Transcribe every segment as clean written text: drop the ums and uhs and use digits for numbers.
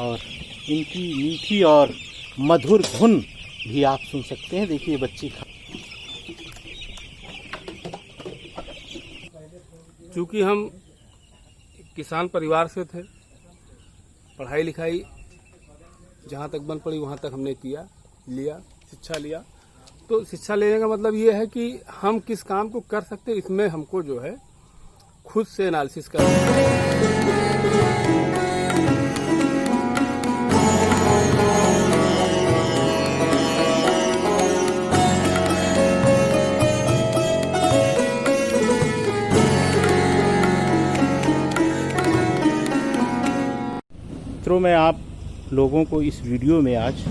और इनकी मीठी और मधुर धुन भी आप सुन सकते हैं। देखिए बच्चे चूँकि हम किसान परिवार से थे, पढ़ाई लिखाई जहाँ तक बन पड़ी वहाँ तक हमने लिया शिक्षा लिया। तो शिक्षा लेने का मतलब ये है कि हम किस काम को कर सकते हैं, इसमें हमको जो है खुद से एनालिसिस करना है। मित्रों, मैं आप लोगों को इस वीडियो में आज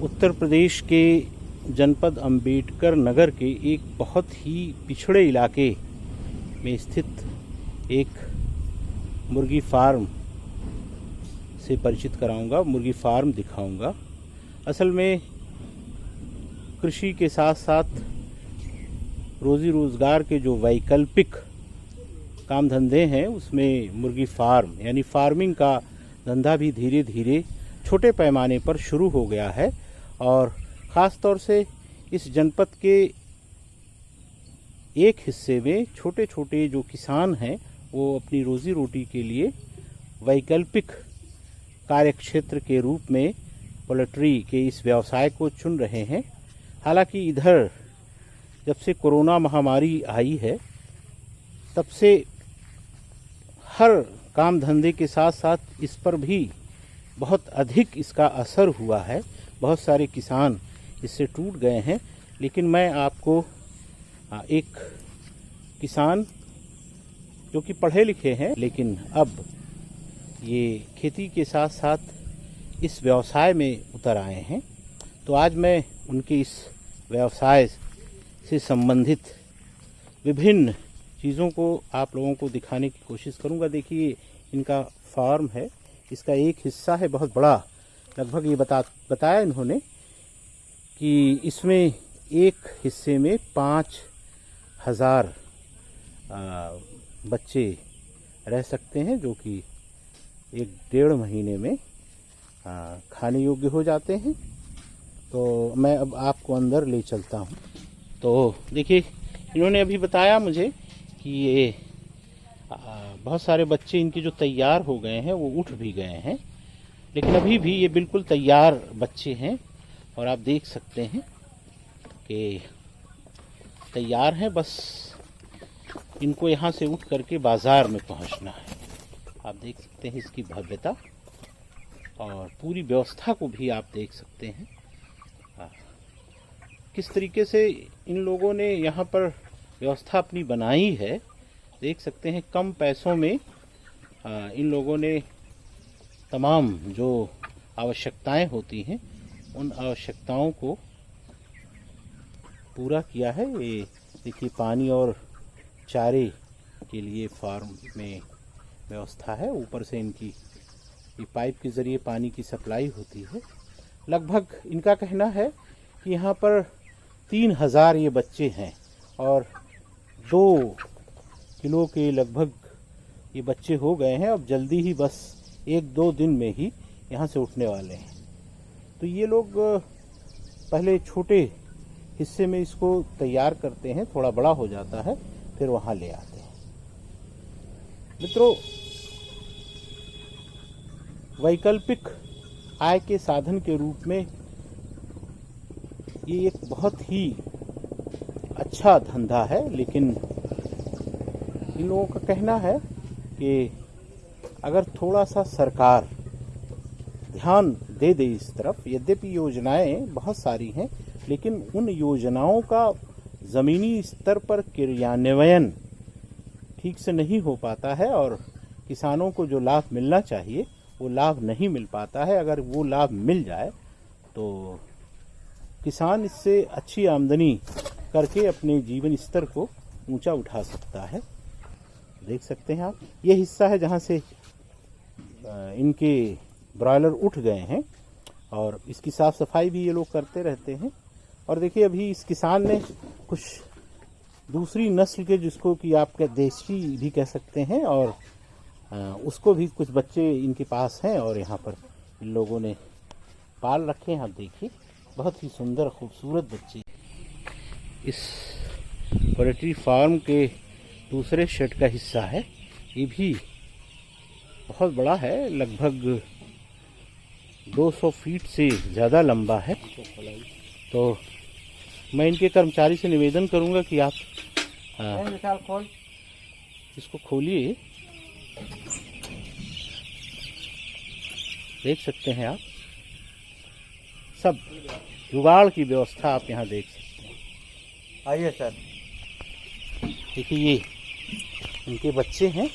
उत्तर प्रदेश के जनपद अंबेडकर नगर के एक बहुत ही पिछड़े इलाके में स्थित एक मुर्गी फार्म से परिचित कराऊंगा, मुर्गी फार्म दिखाऊंगा। असल में कृषि के साथ साथ रोज़ी रोज़गार के जो वैकल्पिक काम धंधे हैं उसमें मुर्गी फार्म यानी फार्मिंग का धंधा भी धीरे धीरे छोटे पैमाने पर शुरू हो गया है। और ख़ास तौर से इस जनपद के एक हिस्से में छोटे छोटे जो किसान हैं वो अपनी रोज़ी रोटी के लिए वैकल्पिक कार्यक्षेत्र के रूप में पोल्ट्री के इस व्यवसाय को चुन रहे हैं। हालांकि इधर जब से कोरोना महामारी आई है तब से हर काम धंधे के साथ साथ इस पर भी बहुत अधिक इसका असर हुआ है। बहुत सारे किसान इससे टूट गए हैं। लेकिन मैं आपको एक किसान जो कि पढ़े लिखे हैं लेकिन अब ये खेती के साथ साथ इस व्यवसाय में उतर आए हैं, तो आज मैं उनके इस व्यवसाय से संबंधित विभिन्न चीज़ों को आप लोगों को दिखाने की कोशिश करूंगा। देखिए इनका फार्म है, इसका एक हिस्सा है बहुत बड़ा, लगभग ये बताया इन्होंने कि इसमें एक हिस्से में 5000 बच्चे रह सकते हैं, जो कि 1-1.5 महीने में खाने योग्य हो जाते हैं। तो मैं अब आपको अंदर ले चलता हूँ। तो देखिए इन्होंने अभी बताया मुझे कि ये बहुत सारे बच्चे इनके जो तैयार हो गए हैं वो उठ भी गए हैं, लेकिन अभी भी ये बिल्कुल तैयार बच्चे हैं। और आप देख सकते हैं कि तैयार हैं, बस इनको यहाँ से उठ करके बाज़ार में पहुँचना है। आप देख सकते हैं इसकी भव्यता और पूरी व्यवस्था को भी आप देख सकते हैं किस तरीके से इन लोगों ने यहाँ पर व्यवस्था अपनी बनाई है। देख सकते हैं कम पैसों में इन लोगों ने तमाम जो आवश्यकताएं होती हैं उन आवश्यकताओं को पूरा किया है। ये देखिए पानी और चारे के लिए फार्म में व्यवस्था है। ऊपर से इनकी ये पाइप के ज़रिए पानी की सप्लाई होती है। लगभग इनका कहना है कि यहाँ पर 3000 ये बच्चे हैं और 2 किलो के लगभग ये बच्चे हो गए हैं। अब जल्दी ही बस 1-2 दिन में ही यहाँ से उठने वाले हैं। तो ये लोग पहले छोटे हिस्से में इसको तैयार करते हैं, थोड़ा बड़ा हो जाता है, फिर वहाँ ले आते हैं। मित्रों, वैकल्पिक आय के साधन के रूप में ये एक बहुत ही अच्छा धंधा है, लेकिन इन लोगों का कहना है कि अगर थोड़ा सा सरकार ध्यान दे दे इस तरफ, यद्यपि योजनाएं बहुत सारी हैं लेकिन उन योजनाओं का ज़मीनी स्तर पर क्रियान्वयन ठीक से नहीं हो पाता है और किसानों को जो लाभ मिलना चाहिए वो लाभ नहीं मिल पाता है। अगर वो लाभ मिल जाए तो किसान इससे अच्छी आमदनी करके अपने जीवन स्तर को ऊंचा उठा सकता है। देख सकते हैं आप, ये हिस्सा है जहाँ से इनके ब्रॉयलर उठ गए हैं और इसकी साफ़ सफाई भी ये लोग करते रहते हैं। और देखिए अभी इस किसान ने कुछ दूसरी नस्ल के, जिसको कि आप देसी भी कह सकते हैं, और उसको भी कुछ बच्चे इनके पास हैं और यहाँ पर इन लोगों ने पाल रखे हैं। आप देखिए बहुत ही सुंदर खूबसूरत बच्चे। इस पोल्ट्री फार्म के दूसरे शेड का हिस्सा है, ये भी बहुत बड़ा है, लगभग 200 फीट से ज़्यादा लंबा है। तो मैं इनके कर्मचारी से निवेदन करूंगा कि आप इसको खोलिए। देख सकते हैं आप, सब जुगाड़ की व्यवस्था आप यहाँ देख सकते हैं। आइए सर। देखिए ये इनके बच्चे हैं।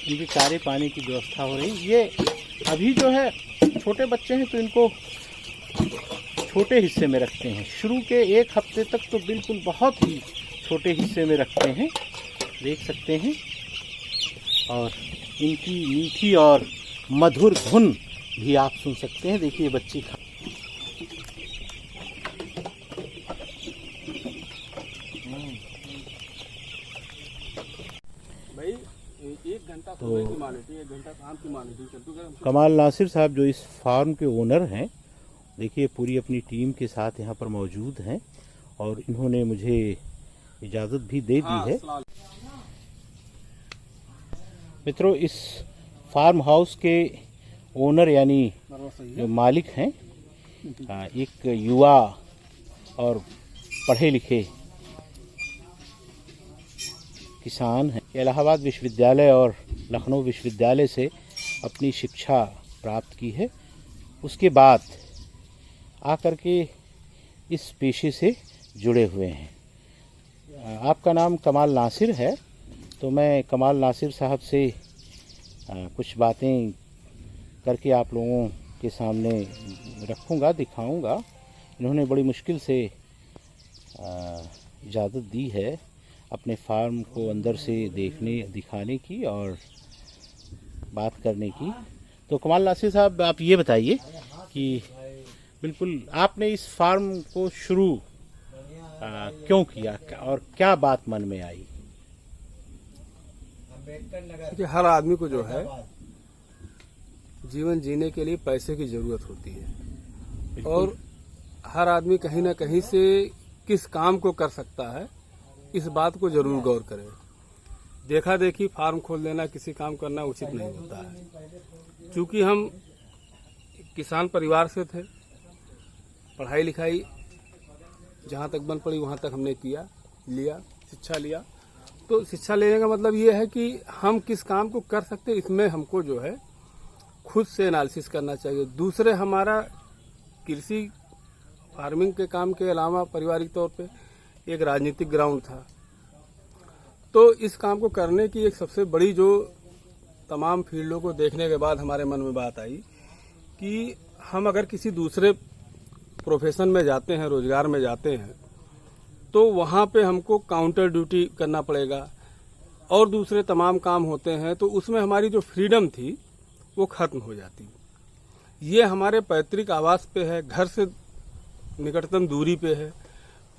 इनके चारे पानी की व्यवस्था हो रही। ये अभी जो है छोटे बच्चे हैं तो इनको छोटे हिस्से में रखते हैं। शुरू के 1 हफ्ते तक तो बिल्कुल बहुत ही छोटे हिस्से में रखते हैं, देख सकते हैं। और इनकी मीठी और मधुर धुन भी आप सुन सकते हैं। देखिए बच्चे खा भाई 1 घंटा तो सुबह की मॉनिटरिंग, 1 घंटा शाम की मॉनिटरिंग। कमाल नासिर साहब जो इस फार्म के ओनर हैं, देखिए पूरी अपनी टीम के साथ यहाँ पर मौजूद हैं और इन्होंने मुझे इजाज़त भी दे दी है। मित्रों, इस फार्म हाउस के ओनर यानी जो मालिक हैं एक युवा और पढ़े लिखे किसान हैं। इलाहाबाद विश्वविद्यालय और लखनऊ विश्वविद्यालय से अपनी शिक्षा प्राप्त की है। उसके बाद आकर के इस पेशे से जुड़े हुए हैं। आपका नाम कमाल नासिर है, तो मैं कमाल नासिर साहब से कुछ बातें करके आप लोगों के सामने रखूँगा, दिखाऊँगा। इन्होंने बड़ी मुश्किल से इजाज़त दी है अपने फार्म को अंदर से दिखाने की और बात करने की। तो कमाल नासिर साहब, आप ये बताइए कि बिल्कुल आपने इस फार्म को शुरू क्यों किया और क्या बात मन में आई? कि हर आदमी को जो है जीवन जीने के लिए पैसे की जरूरत होती है और हर आदमी कहीं ना कहीं से किस काम को कर सकता है, इस बात को जरूर गौर करें। देखा देखी फार्म खोल देना, किसी काम करना उचित नहीं होता है। चूंकि हम किसान परिवार से थे, पढ़ाई लिखाई जहाँ तक बन पड़ी वहाँ तक हमने लिया, शिक्षा लिया। तो शिक्षा लेने का मतलब ये है कि हम किस काम को कर सकते, इसमें हमको जो है खुद से एनालिसिस करना चाहिए। दूसरे, हमारा कृषि फार्मिंग के काम के अलावा पारिवारिक तौर पे एक राजनीतिक ग्राउंड था। तो इस काम को करने की एक सबसे बड़ी जो तमाम फील्डों को देखने के बाद हमारे मन में बात आई कि हम अगर किसी दूसरे प्रोफेशन में जाते हैं, रोजगार में जाते हैं, तो वहाँ पे हमको काउंटर ड्यूटी करना पड़ेगा और दूसरे तमाम काम होते हैं, तो उसमें हमारी जो फ्रीडम थी वो खत्म हो जाती। ये हमारे पैतृक आवास पे है, घर से निकटतम दूरी पे है,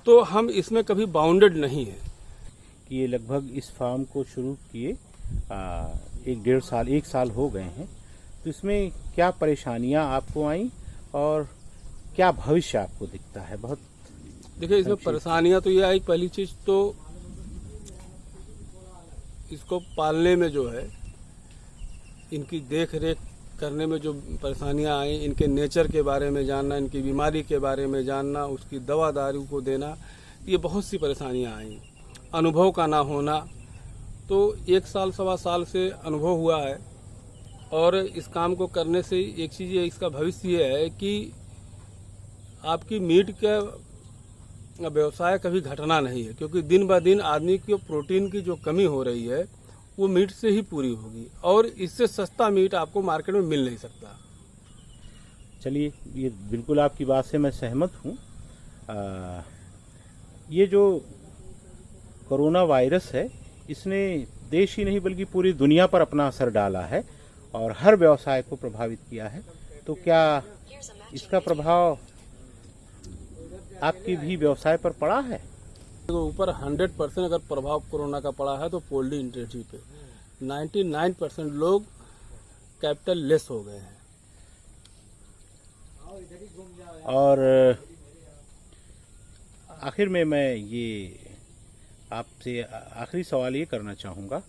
तो हम इसमें कभी बाउंडेड नहीं है। कि ये लगभग इस फार्म को शुरू किए 1 साल हो गए हैं, तो इसमें क्या परेशानियां आपको आई और क्या भविष्य आपको दिखता है? बहुत देखिए, इसमें परेशानियां तो ये आई, पहली चीज तो इसको पालने में जो है, इनकी देख रेख करने में जो परेशानियां आई, इनके नेचर के बारे में जानना, इनकी बीमारी के बारे में जानना, उसकी दवा दारू को देना, ये बहुत सी परेशानियां आई। अनुभव का ना होना, तो 1 साल सवा साल से अनुभव हुआ है और इस काम को करने से एक चीज़ ये, इसका भविष्य ये है कि आपकी मीट का व्यवसाय कभी घटना नहीं है, क्योंकि दिन ब दिन आदमी की प्रोटीन की जो कमी हो रही है वो मीट से ही पूरी होगी और इससे सस्ता मीट आपको मार्केट में मिल नहीं सकता। चलिए, ये बिल्कुल आपकी बात से मैं सहमत हूँ। ये जो कोरोना वायरस है, इसने देश ही नहीं बल्कि पूरी दुनिया पर अपना असर डाला है और हर व्यवसाय को प्रभावित किया है। तो क्या इसका प्रभाव आपके भी व्यवसाय पर पड़ा है? तो ऊपर 100% अगर प्रभाव कोरोना का पड़ा है तो पोल्ट्री इंडस्ट्री पे 99% लोग कैपिटल लेस हो गए हैं। और आखिर में मैं ये आपसे आखिरी सवाल ये करना चाहूँगा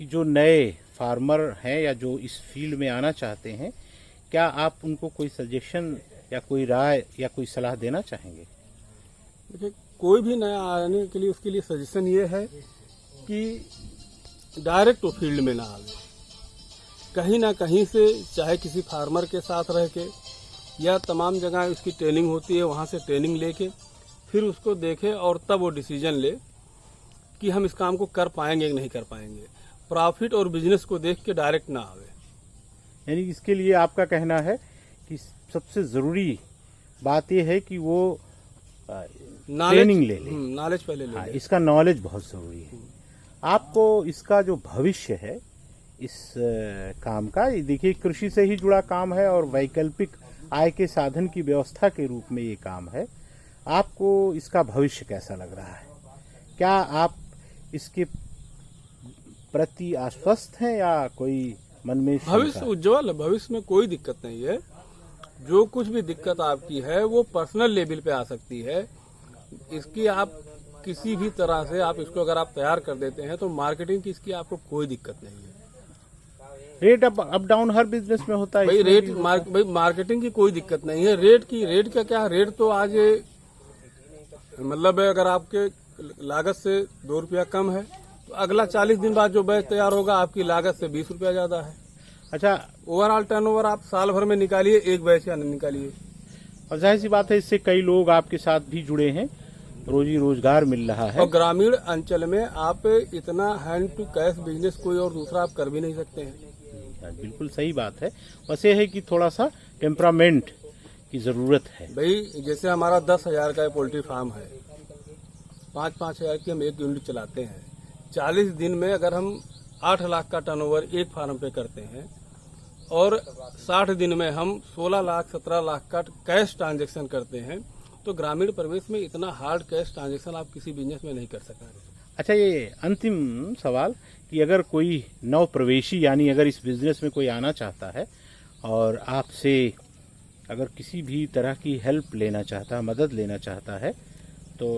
कि जो नए फार्मर हैं या जो इस फील्ड में आना चाहते हैं, क्या आप उनको कोई सजेशन या कोई राय या कोई सलाह देना चाहेंगे? देखिए, कोई भी नया आने के लिए उसके लिए सजेशन ये है कि डायरेक्ट वो फील्ड में ना आवे, कहीं ना कहीं से, चाहे किसी फार्मर के साथ रह के या तमाम जगह उसकी ट्रेनिंग होती है, वहाँ से ट्रेनिंग लेके फिर उसको देखे और तब वो डिसीजन ले कि हम इस काम को कर पाएंगे कि नहीं कर पाएंगे। प्रॉफिट और बिजनेस को देख के डायरेक्ट ना आवे। यानी इसके लिए आपका कहना है कि सबसे ज़रूरी बात यह है कि वो ट्रेनिंग ले ले। नॉलेज पहले ले हाँ, ले। इसका नॉलेज बहुत ज़रूरी है। आपको इसका जो भविष्य है इस काम का, ये देखिए कृषि से ही जुड़ा काम है और वैकल्पिक आय के साधन की व्यवस्था के रूप में ये काम है। आपको इसका भविष्य कैसा लग रहा है? क्या आप इसके प्रति आश्वस्त हैं या कोई मन में भविष्य उज्जवल है, भविष्य में कोई दिक्कत नहीं है। जो कुछ भी दिक्कत आपकी है वो पर्सनल लेवल पे आ सकती है। इसकी आप किसी भी तरह से आप इसको अगर आप तैयार कर देते हैं तो मार्केटिंग की इसकी आपको कोई दिक्कत नहीं है। रेट अप डाउन हर बिजनेस में होता है भाई मार्केटिंग की कोई दिक्कत नहीं है। रेट का क्या, रेट तो आज मतलब अगर आपके लागत से 2 रुपया कम है तो अगला 40 दिन बाद जो बैच तैयार होगा आपकी लागत से 20 रुपया ज्यादा है। अच्छा, ओवरऑल टर्नओवर आप साल भर में निकालिए, एक बैच का निकालिए। और जाहिर सी बात है इससे कई लोग आपके साथ भी जुड़े हैं, रोजी रोजगार मिल रहा है। और ग्रामीण अंचल में आप इतना हैंड टू कैश बिजनेस कोई और दूसरा आप कर भी नहीं सकते हैं। बिल्कुल सही बात है। बस ये है कि थोड़ा सा टेम्परामेंट की जरूरत है। भाई जैसे हमारा 10,000 का पोल्ट्री फार्म है, 5-5 हजार की हम एक यूनिट चलाते हैं। 40 दिन में अगर हम 8 लाख का टर्नओवर एक फार्म पे करते हैं और 60 दिन में हम 16 लाख 17 लाख का कैश ट्रांजैक्शन करते हैं, तो ग्रामीण परिवेश में इतना हार्ड कैश ट्रांजैक्शन आप किसी बिजनेस में नहीं कर सकते। अच्छा, ये अंतिम सवाल कि अगर कोई नव प्रवेशी यानी अगर इस बिजनेस में कोई आना चाहता है और आपसे अगर किसी भी तरह की हेल्प लेना चाहता है, मदद लेना चाहता है, तो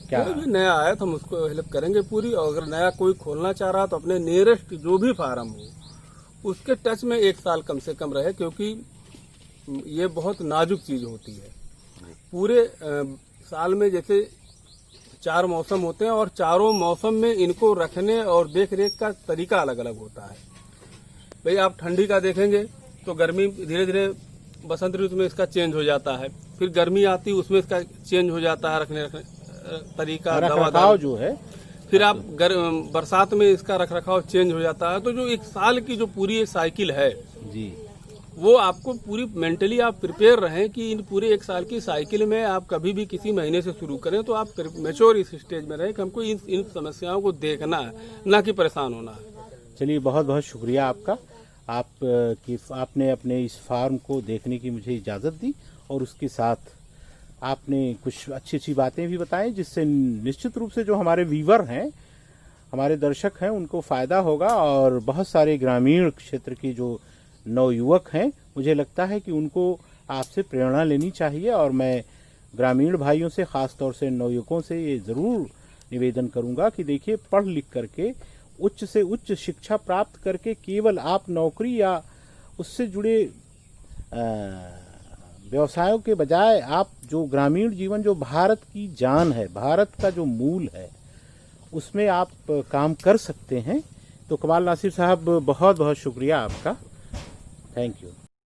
क्या कोई भी नया आया तो हम उसको हेल्प करेंगे पूरी। और अगर नया कोई खोलना चाह रहा तो अपने नियरेस्ट जो भी फार्म हो उसके टच में 1 साल कम से कम रहे, क्योंकि ये बहुत नाजुक चीज होती है। पूरे साल में जैसे 4 मौसम होते हैं और चारों मौसम में इनको रखने और देख रेख का तरीका अलग अलग होता है। भाई आप ठंडी का देखेंगे तो गर्मी धीरे धीरे बसंत ऋतु में इसका चेंज हो जाता है, फिर गर्मी आती है उसमें इसका चेंज हो जाता है रखने तरीका, रखरखाव जो है। फिर आप बरसात में इसका रखरखाव चेंज हो जाता है। तो जो 1 साल की जो पूरी एक साइकिल है जी, वो आपको पूरी मेंटली आप प्रिपेयर रहें कि इन पूरे 1 साल की साइकिल में आप कभी भी किसी महीने से शुरू करें तो आप मैच्योर इस स्टेज में रहें कि हमको इन समस्याओं को देखना है, ना कि परेशान होना है। चलिए, बहुत बहुत शुक्रिया आपका। आपने अपने इस फार्म को देखने की मुझे इजाज़त दी और उसके साथ आपने कुछ अच्छी अच्छी बातें भी बताई, जिससे निश्चित रूप से जो हमारे व्यूवर हैं, हमारे दर्शक हैं, उनको फ़ायदा होगा। और बहुत सारे ग्रामीण क्षेत्र के जो नवयुवक हैं, मुझे लगता है कि उनको आपसे प्रेरणा लेनी चाहिए। और मैं ग्रामीण भाइयों से, ख़ास तौर से नवयुवकों से ये ज़रूर निवेदन करूंगा कि देखिए, पढ़ लिख करके उच्च से उच्च शिक्षा प्राप्त करके केवल आप नौकरी या उससे जुड़े व्यवसायों के बजाय आप जो ग्रामीण जीवन, जो भारत की जान है, भारत का जो मूल है, उसमें आप काम कर सकते हैं। तो कमाल नासिर साहब, बहुत बहुत शुक्रिया आपका। Thank you.